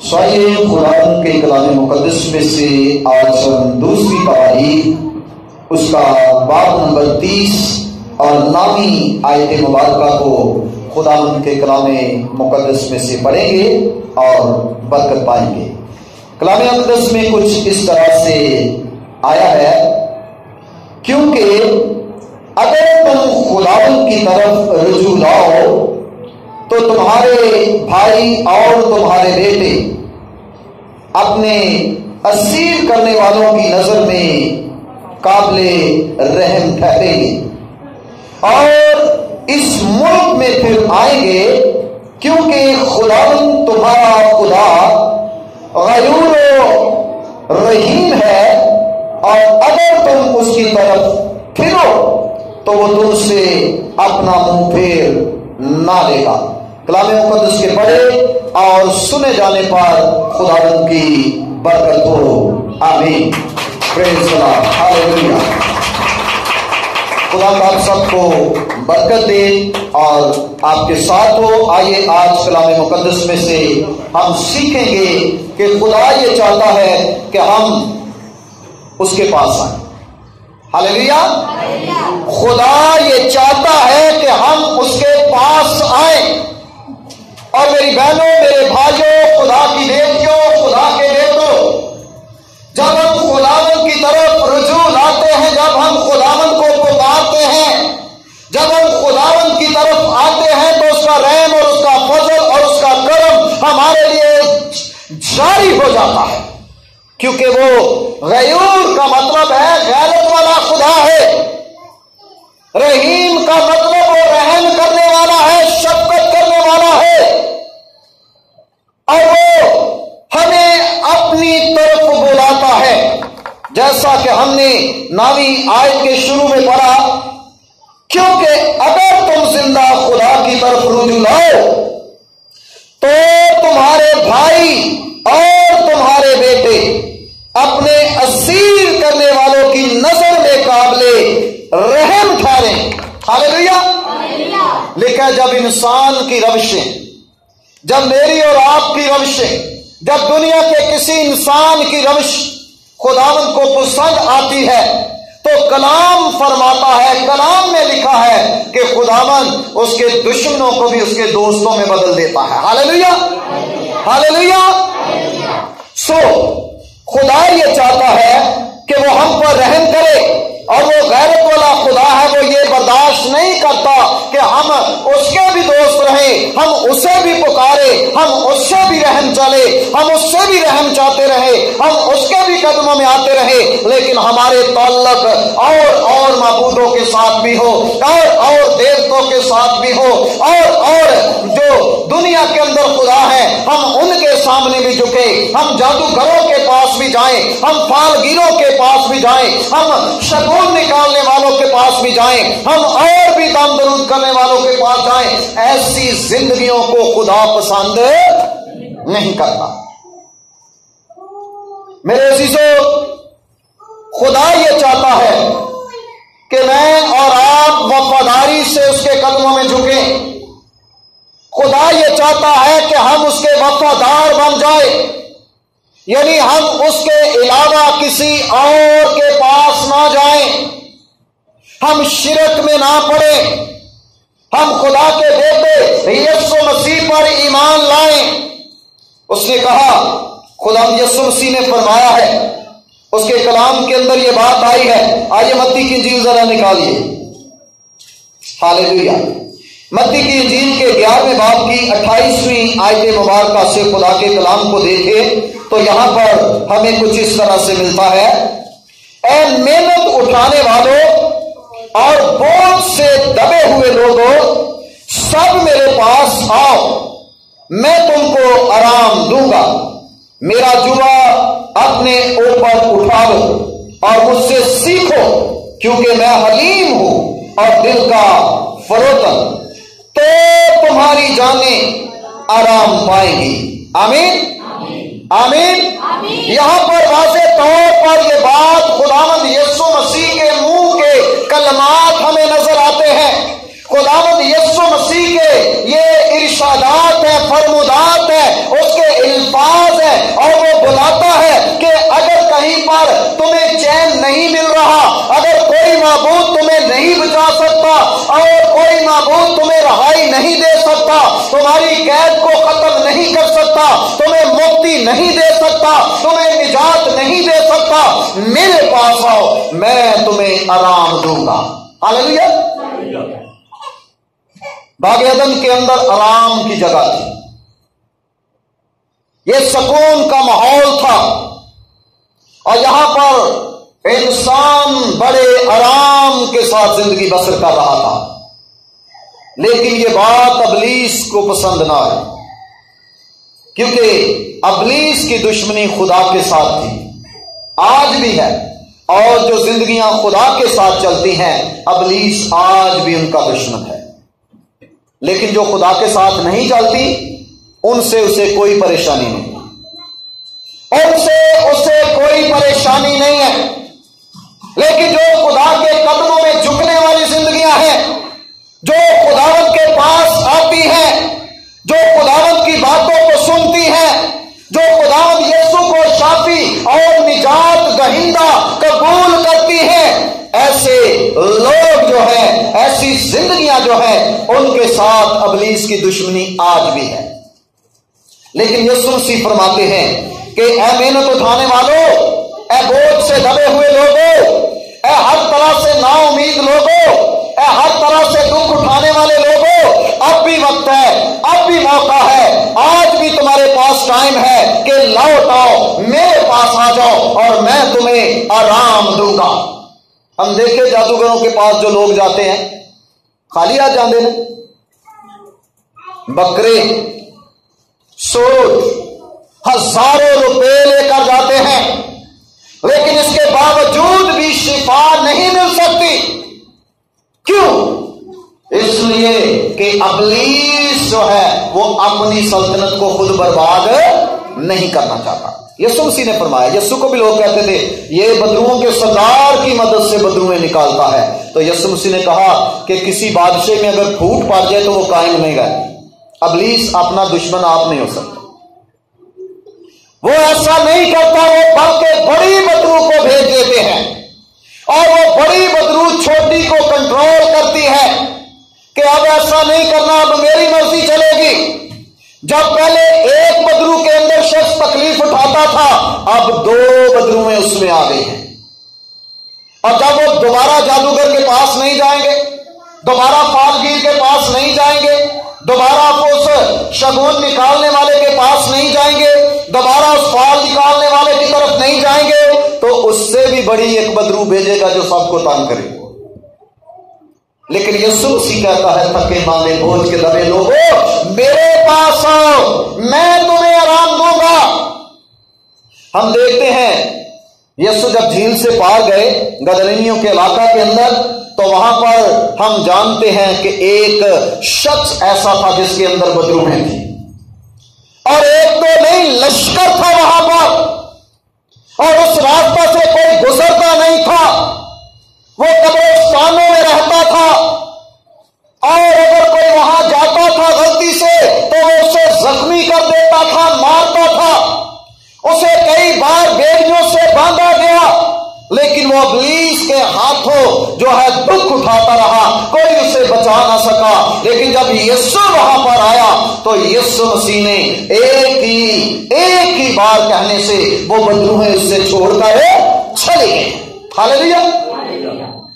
سوائے قرآن کے کلام مقدس میں سے آج ہم دوسری پڑھائی اس کا باب نمبر 30 اور نامی آیت مبارکہ کو خداوند کے کلام مقدس میں سے پڑھیں گے اور برکت پائیں گے۔ کلام مقدس میں کچھ اس طرح سے آیا ہے، کیونکہ اگر تم خداوند کی طرف رجوع لاؤ تو تمہارے بھائی اور تمہارے بیٹے اپنے اسیر کرنے والوں کی نظر میں قابل رحم ٹھہریں گے اور اس ملک میں پھر آئیں گے، کیونکہ خداوند تمہارا خدا غیور و رحیم ہے، اور اگر تم اس کی طرف پھرو تو وہ تم سے اپنا منہ پھیر نہ لے گا۔ کلام مقدس کے پڑھے اور سنے جانے پر خداوند کی برکت ہو، آمین، پریز گاڈ، ہاللیلویا۔ خدا آپ سب کو برکت دے اور آپ کے ساتھ ہو۔ آئیے آج کلام مقدس میں سے ہم سیکھیں گے کہ خدا یہ چاہتا ہے کہ ہم اس کے پاس آئیں، ہاللیلویا۔ خدا یہ چاہتا ہے کہ ہم اس کے پاس آئیں، اور میری بہنوں، میرے بھائیوں، خدا کی بیٹیوں، خدا کے بیٹوں، جب ہم خداوند کی طرف رجوع لاتے ہیں، جب ہم خداوند کو پکارتے ہیں، جب ہم خداوند کی طرف آتے ہیں تو اس کا رحم اور اس کا فضل اور اس کا کرم ہمارے لیے جاری ہو جاتا ہے، کیونکہ وہ غیور کا مطلب ہے غیرت والا خدا ہے، رحیم کا مطلب وہ رحم کرنے والا ہے، شفقت کرنے والا ہے، اور وہ ہمیں اپنی طرف بلاتا ہے، جیسا کہ ہم نے نامی آیت کے شروع میں پڑھا، کیونکہ اگر تم زندہ خدا کی طرف رجوع لاؤ تو تمہارے بھائی اور تمہارے بیٹے اپنے اسیر کرنے والوں کی نظر میں قابل رحم ٹھہریں، ہاللیلویا۔ لکھا ہے جب انسان کی روشیں، جب میری اور آپ کی روشیں، جب دنیا کے کسی انسان کی روش خداوند کو پسند آتی ہے تو کلام فرماتا ہے، کلام میں لکھا ہے کہ خداوند اس کے دشمنوں کو بھی اس کے دوستوں میں بدل دیتا ہے، ہاللیلویا، ہاللیلویا۔ سو خدا یہ چاہتا ہے کہ وہ ہم پر رحم کرے، اور وہ غیرت والا خدا ہے، وہ یہ برداشت نہیں کرتا کہ ہم اس کے بھی دوست رہیں، ہم اسے بھی پکارے، ہم اس سے بھی رحم چلے، ہم اس سے بھی رحم چاہتے رہے، ہم اس کے بھی قدموں میں آتے رہے، لیکن ہمارے تعلق اور معبودوں کے ساتھ بھی ہو، اور دیوتوں کے ساتھ بھی ہو، اور جو دنیا کے اندر خدا ہے ہم ان کے سامنے بھی جھکے، ہم جادوگروں کے پاس بھی جائیں، ہم فالگیروں کے پاس بھی جائیں، ہم شگون نکالنے والوں کے پاس بھی جائیں، ہم اور بھی دم درود کرنے والوں کے پاس جائیں، ایسی زندگیوں کو خدا پسند نہیں کرتا۔ میرے عزیزو، خدا یہ چاہتا ہے کہ میں اور آپ وفاداری سے اس کے قدموں میں جھکیں، خدا یہ چاہتا ہے کہ ہم اس کے وفادار بن جائیں، یعنی ہم اس کے علاوہ کسی اور کے پاس نہ جائیں، ہم شرک میں نہ پڑیں، ہم خدا کے بیٹے یسوع مسیح پر ایمان لائیں۔ اس نے کہا، خدا یسوع مسیح نے فرمایا ہے، اس کے کلام کے اندر یہ بات آئی ہے۔ آئیے متی کی انجیل ذرا نکالیے، ہاللیلویا۔ متی کی انجیل کے 11ویں باب کی 28ویں آیت مبارکہ سے خدا کے کلام کو دیکھیں تو یہاں پر ہمیں کچھ اس طرح سے ملتا ہے، اے محنت اٹھانے والوں اور بوجھ سے دبے ہوئے لوگوں، سب میرے پاس آؤ، میں تم کو آرام دوں گا، میرا جوا اپنے اوپر اٹھا لو اور مجھ سے سیکھو، کیونکہ میں حلیم ہوں اور دل کا فروتن، تو تمہاری جانیں آرام پائیں گی۔ آمین، آمین۔ یہاں پر واضح طور پر یہ بات خداوند یسوع مسیح کے منہ کے کلمات ہمیں نظر آتے ہیں، خداوند یسوع مسیح کے یہ ارشادات ہیں، فرمودات ہیں، اس کے الفاظ نہیں دے سکتا, تمہاری قید کو ختم نہیں کر سکتا, تمہیں مکتی نہیں دے سکتا, تمہیں نجات نہیں دے سکتا. میرے پاس آؤ, میں تمہیں آرام دوں گا. ہاللیلویا. باغ عدن کے اندر آرام کی جگہ تھی, یہ سکون کا ماحول تھا, اور یہاں پر انسان بڑے آرام کے ساتھ زندگی بسر کر رہا تھا. لیکن یہ بات ابلیس کو پسند نہ آئی, کیونکہ ابلیس کی دشمنی خدا کے ساتھ تھی, آج بھی ہے. اور جو زندگیاں خدا کے ساتھ چلتی ہیں, ابلیس آج بھی ان کا دشمن ہے. لیکن جو خدا کے ساتھ نہیں چلتی, ان سے اسے کوئی پریشانی نہیں, ان سے اسے کوئی پریشانی نہیں ہے. لیکن جو خدا کے قدموں میں جھکنے والی زندگیاں ہیں, جو خداوند کے پاس آتی ہیں, جو خداوند کی باتوں کو سنتی ہیں, جو خداوند یسوع کو شافی اور نجات دہندہ قبول کرتی ہیں, ایسے لوگ جو ہیں, ایسی زندگیاں جو ہیں, ان کے ساتھ ابلیس کی دشمنی آج بھی ہے. لیکن یسوع مسیح فرماتے ہیں کہ اے محنت اٹھانے والوں, اے بوجھ سے دبے ہوئے لوگوں, اے ہر طرح سے نا امید لوگوں, اے ہر طرح سے دکھ اٹھانے والے لوگوں, اب بھی وقت ہے, اب بھی موقع ہے, آج بھی تمہارے پاس ٹائم ہے کہ لوٹ آؤ, میرے پاس آ جاؤ اور میں تمہیں آرام دوں گا. ہم دیکھیں جادوگروں کے پاس جو لوگ جاتے ہیں, خالی ہاتھ جاندے ہیں, بکرے, سوٹ, ہزاروں روپے لے کر جاتے ہیں, لیکن اس کے باوجود بھی شفا نہیں مل سکتی. کیوں؟ اس لیے کہ ابلیس جو ہے وہ اپنی سلطنت کو خود برباد نہیں کرنا چاہتا. یسوع مسیح نے فرمایا, یسوع کو بھی لوگ کہتے تھے یہ بدروؤں کے سردار کی مدد سے بدروئیں نکالتا ہے, تو یسوع مسیح نے کہا کہ کسی بادشاہ میں اگر پھوٹ پڑ جائے تو وہ قائم نہیں رہے. ابلیس اپنا دشمن آپ نہیں ہو سکتا, وہ ایسا نہیں کرتا, وہ بلکہ بڑی بدرو کو بھیج دیتے ہیں, اور وہ بڑی بدرو چھوٹی کو کنٹرول کرتی ہے کہ اب ایسا نہیں کرنا, اب میری مرضی چلے گی. جب پہلے ایک بدرو کے اندر شخص تکلیف اٹھاتا تھا, اب 2 بدرویں اس میں آ گئی ہیں, اور جب وہ دوبارہ جادوگر کے پاس نہیں جائیں گے, دوبارہ فالگیر کے پاس نہیں جائیں گے, دوبارہ اس شگون نکالنے والے کے پاس نہیں جائیں گے, دوبارہ اس فال نکالنے والے کی طرف نہیں جائیں گے, تو اس سے بھی بڑی ایک بدرو بھیجے گا جو سب کو تنگ کرے. لیکن یسوع مسیح کہتا ہے تھکے ماندے بوجھ کے دبے لوگوں, میرے پاس آؤ, میں تمہیں آرام دوں گا. ہم دیکھتے ہیں یسوع جب جھیل سے پار گئے گدرینیوں کے علاقہ کے اندر, تو وہاں پر ہم جانتے ہیں کہ ایک شخص ایسا تھا جس کے اندر بدروہیں تھی, اور ایک تو نہیں لشکر تھا وہاں پر, اور اس راستہ سے کوئی گزرتا نہیں تھا, وہ قبرستانوں میں رہتا تھا, اور اگر کوئی وہاں جاتا تھا غلطی سے تو وہ اسے زخمی کر دیتا تھا, مارتا تھا, اسے کئی بار بیڑیوں سے باندھا گیا, لیکن وہ ابلیس کے ہاتھوں جو ہے دکھ اٹھاتا رہا, کوئی اسے بچا نہ سکا. لیکن جب یسوع وہاں پر آیا تو یسوع مسیح نے ایک ہی بار کہنے سے وہ بدروہیں اس سے چھوڑ کر چلے گئے. ہاللیلویا.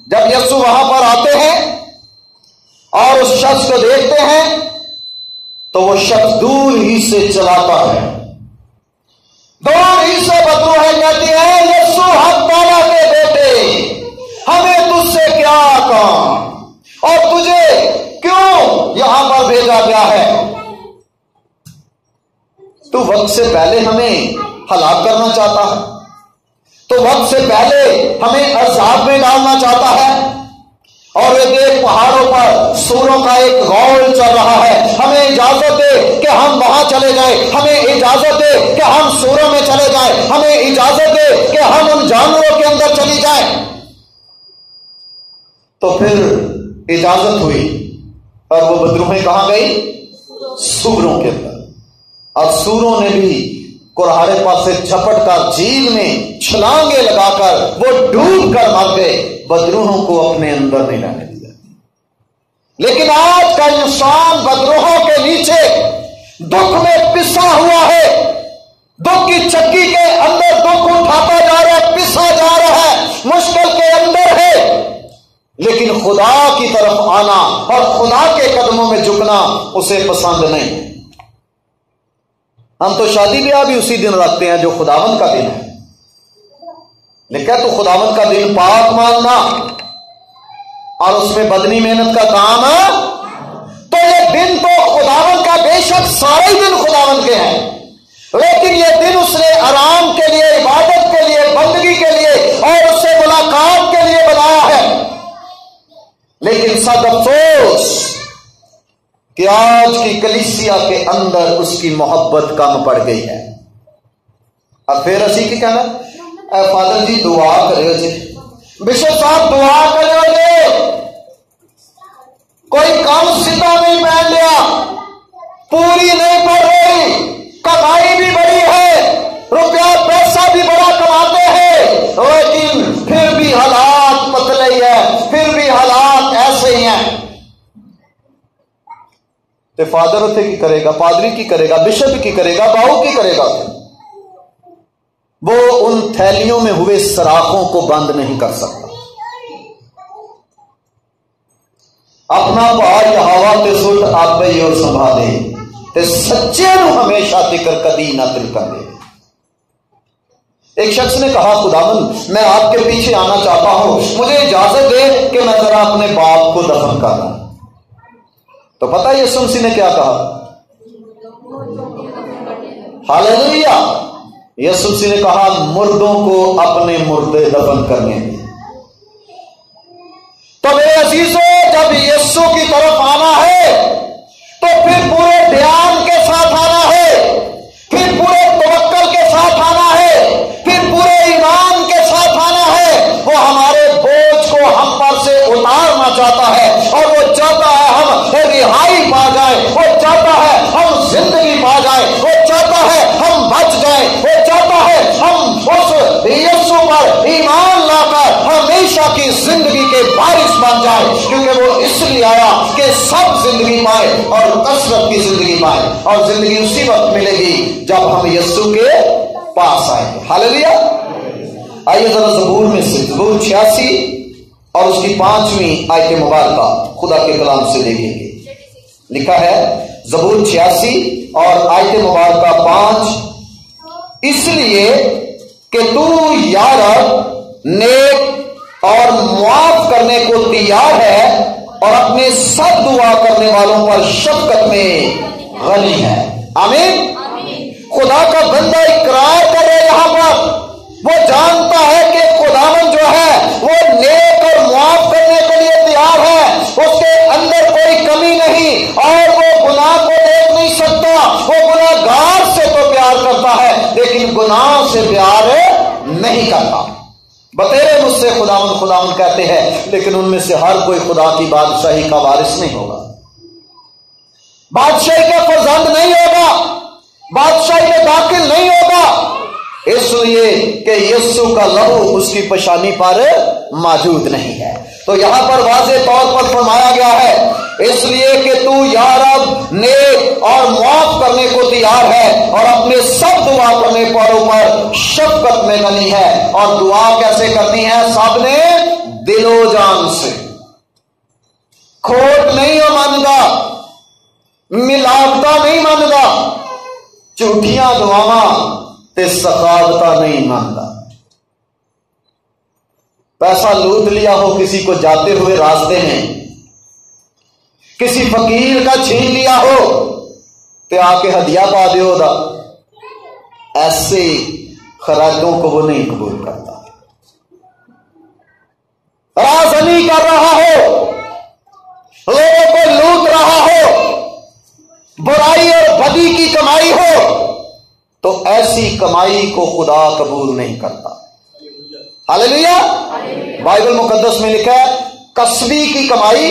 جب یسوع وہاں پر آتے ہیں اور اس شخص کو دیکھتے ہیں تو وہ شخص دور ہی سے چلاتا ہے, دور ہی سے بدروہیں کہتی ہیں یسوع حق تعالیٰ کے بیٹے, ہمیں تجھ سے کیا کام, اور تجھے کیوں یہاں پر بھیجا گیا ہے؟ تو وقت سے پہلے ہمیں ہلاک کرنا چاہتا ہے, تو وقت سے پہلے ہمیں عذاب میں ڈالنا چاہتا ہے. اور یہ دیکھ پہاڑوں پر سوروں کا ایک غول چل رہا ہے, ہمیں اجازت دے کہ ہم وہاں چلے جائیں, ہمیں اجازت دے کہ ہم سوروں میں چلے جائیں, ہمیں اجازت دے کہ ہم ان جانوروں کے اندر چلی جائیں. تو پھر اجازت ہوئی اور وہ بدروہیں کہاں گئی؟ سوروں کے اندر. اور سوروں نے بھی کورہاڑے پاس سے جھپٹ کر جھیل میں چھلانگیں لگا کر وہ ڈوب کر مر گئے, بدروہوں کو اپنے اندر نہیں رہنے دیا. لیکن آج کا انسان بدروحوں کے نیچے دکھ میں پسا ہوا ہے، دکھ کی چکی کے اندر دکھ اٹھاتا جا رہا ہے، پسا جا رہا ہے، مشکل کے اندر ہے، لیکن خدا کی طرف آنا اور خدا کے قدموں میں جھکنا اسے پسند نہیں۔ ہم تو شادی بیاہ بھی اسی دن رکھتے ہیں جو خداوند کا دن ہے، لیکن تو خداوند کا دن پاک ماننا اور اس میں بدنی محنت کا کام ہے، تو یہ دن تو خداوند کا، بے شک سارے دن خداوند کے ہیں، لیکن یہ دن اس نے آرام کے لیے، عبادت کے لیے، بندگی کے لیے اور اس سے ملاقات کے لیے بنایا ہے۔ لیکن سب افسوس کہ آج کی کلیسیا کے اندر اس کی محبت کم پڑ گئی ہے۔ اب پھر اسی کی کہنا اے فادر جی دعا کرے جی، بشپ صاحب دعا کرے جی، کوئی کام سیدھا نہیں پہن لیا، پوری نہیں پڑ رہی، کمائی بھی بڑی ہے، روپیہ پیسہ بھی بڑا کماتے ہیں، لیکن پھر بھی حالات پتلے ہی ہیں، پھر بھی حالات ایسے ہی ہیں۔ تو فادر اتنے کی کرے گا، پادری کی کرے گا، بشپ کی کرے گا، باؤ کی کرے گا؟ وہ ان تھیلیوں میں ہوئے سراخوں کو بند نہیں کر سکتا۔ اپنا پہاڑ ہوا تے سلٹ آپ ہی اور سنبھالے تے سچے نو ہمیشہ تکر کدی نہ تل کر دے۔ ایک شخص نے کہا خداوند میں آپ کے پیچھے آنا چاہتا ہوں، مجھے اجازت دے کہ میں ذرا اپنے باپ کو دفن کر دوں۔ تو پتہ یسوع مسیح نے کیا کہا؟ ہاللیلویہ! یسوع مسیح نے کہا مردوں کو اپنے مردے دفن کرنے دیں۔ تو میرے عزیزوں، جب یسوع کی طرف آنا ہے تو پھر پورے دھیان کے ساتھ آنا ہے، پھر پورے توکل کے ساتھ آنا ہے، پھر پورے ایمان کے ساتھ آنا ہے۔ وہ ہمارے بوجھ کو ہم پر سے اتارنا چاہتا ہے اور وہ چاہتا ہے ہم رہائی پا جائیں، وہ چاہتا ہے ہم زندگی پا جائیں، وہ چاہتا ہے ہم بچ جائیں، وہ چاہتا ہے ہم اس یسوع پر ایمان لا کر ہمیشہ کی زندگی کے وارث بن جائیں، کیونکہ وہ اس لیے آیا کہ سب زندگی پائے اور کثرت کی زندگی پائے، اور زندگی اسی وقت ملے گی جب ہم یسوع کے پاس آئیں گے۔ ہاللیلویہ! آئیے ذرا زبور میں سے زبور 86 اور اس کی 5ویں آیت مبارکہ خدا کے کلام سے دیکھیں گے۔ لکھا ہے زبور 86 اور آیت مبارکہ 5، اس لیے کہ تو یا رب نیک اور معاف کرنے کو تیار ہے اور اپنے سب دعا کرنے والوں پر شفقت میں غنی ہے۔ آمین۔ خدا کا بندہ اقرار کرے یہاں پر، وہ جانتا ہے کہ خداوند جو ہے وہ نیک اور معاف کرنے کے لیے تیار ہے، اس کے اندر کوئی کمی نہیں اور وہ گناہ کو دیکھ نہیں سکتا۔ وہ گناہگار سے تو پیار کرتا ہے لیکن گناہ سے پیار نہیں کرتا۔ بتیرے مجھ سے خداوند خداوند کہتے ہیں، لیکن ان میں سے ہر کوئی خدا کی بادشاہی کا وارث نہیں ہوگا، بادشاہی کا فرزند نہیں ہوگا، بادشاہی میں داخل نہیں ہوگا، اس لیے کہ یسوع کا لہو اس کی پیشانی پر موجود نہیں ہے۔ تو یہاں پر واضح طور پر فرمایا گیا ہے اس لیے کہ تو یا رب نیک اور معاف کرنے کو تیار ہے اور اپنے سب دعا کرنے والوں پر شفقت میں غنی ہے۔ اور دعا کیسے کرنی ہے؟ سب نے دل و جان سے، کھوٹ نہیں مانگا، ملاوٹا نہیں مانگا، جھوٹیاں دعاواں تے سخاوتہ نہیں مانگا۔ پیسہ لوٹ لیا ہو کسی کو جاتے ہوئے راستے میں، کسی فقیر کا چھین لیا ہو تے آ کے ہدیہ پا دیو دا، ایسے خراجوں کو وہ نہیں قبول کرتا۔ رازنی کر رہا ہو، لوگوں کو لوٹ رہا ہو، برائی اور بدی کی کمائی ہو، تو ایسی کمائی کو خدا قبول نہیں کرتا۔ ہاللیلویہ! بائبل مقدس میں لکھا ہے کسبی کی کمائی